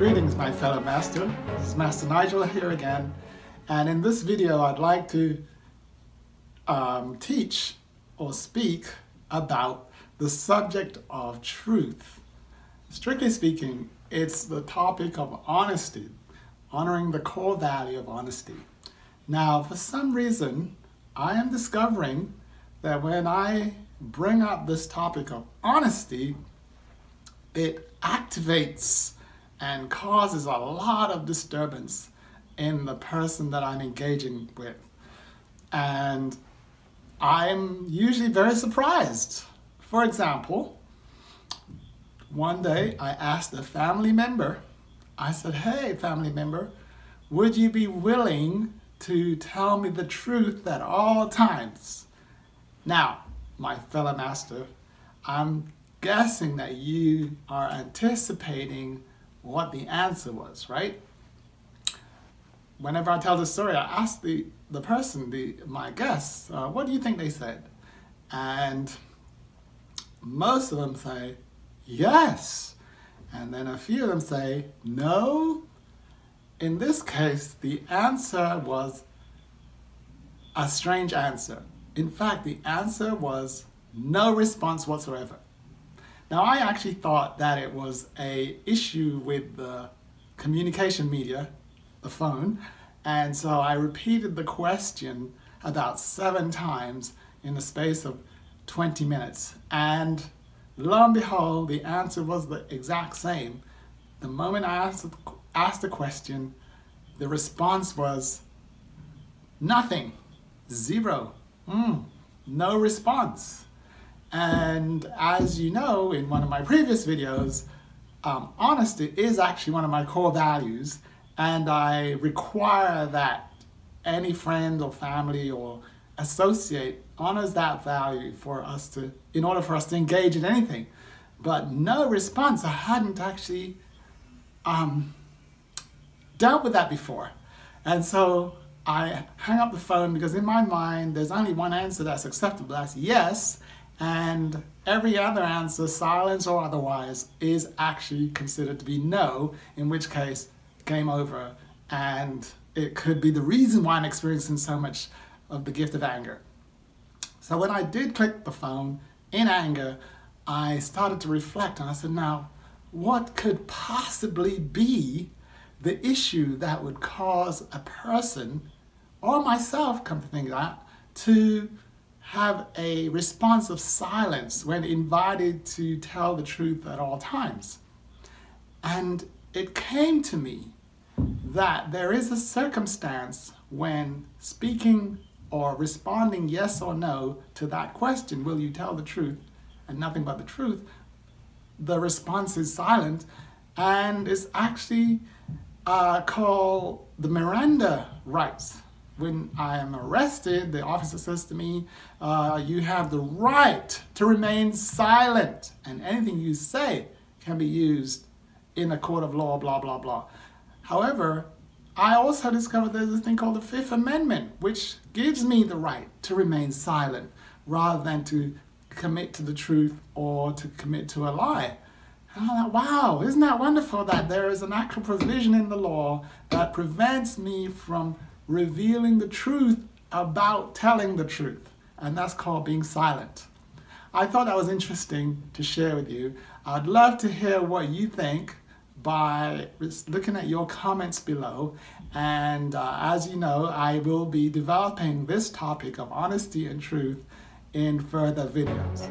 Greetings, my fellow master. This is Master Nigel here again, and in this video I'd like to teach or speak about the subject of truth. Strictly speaking, it's the topic of honesty, honoring the core value of honesty. Now, for some reason, I am discovering that when I bring up this topic of honesty, it activates and causes a lot of disturbance in the person that I'm engaging with. And I'm usually very surprised. For example, one day I asked a family member, I said, "Hey, family member, would you be willing to tell me the truth at all times?" Now, my fellow master, I'm guessing that you are anticipating what the answer was, right? Whenever I tell the story, I ask the person, my guests, what do you think they said? And most of them say, yes. And then a few of them say, no. In this case, the answer was a strange answer. In fact, the answer was no response whatsoever. Now, I actually thought that it was an issue with the communication media, the phone, and so I repeated the question about 7 times in the space of 20 minutes. And lo and behold, the answer was the exact same. The moment I asked the question, the response was nothing, 0, no response. And as you know, in one of my previous videos, honesty is actually one of my core values, and I require that any friend or family or associate honors that value for us to, in order for us to engage in anything. But no response, I hadn't actually dealt with that before. And so I hung up the phone because in my mind, there's only one answer that's acceptable, that's yes. And every other answer, silence or otherwise, is actually considered to be no, in which case, game over. And it could be the reason why I'm experiencing so much of the gift of anger. So when I did click the phone in anger, I started to reflect and I said, now, what could possibly be the issue that would cause a person, or myself, come to think of that, to have a response of silence when invited to tell the truth at all times? And it came to me that there is a circumstance when speaking or responding yes or no to that question, will you tell the truth and nothing but the truth, the response is silent, and it's actually called the Miranda rights. When I am arrested, the officer says to me, you have the right to remain silent, and anything you say can be used in a court of law, blah, blah, blah. However, I also discovered there's this thing called the Fifth Amendment, which gives me the right to remain silent rather than to commit to the truth or to commit to a lie. And I'm like, wow, isn't that wonderful that there is an actual provision in the law that prevents me from revealing the truth about telling the truth, and that's called being silent. I thought that was interesting to share with you. I'd love to hear what you think by looking at your comments below, and as you know, I will be developing this topic of honesty and truth in further videos.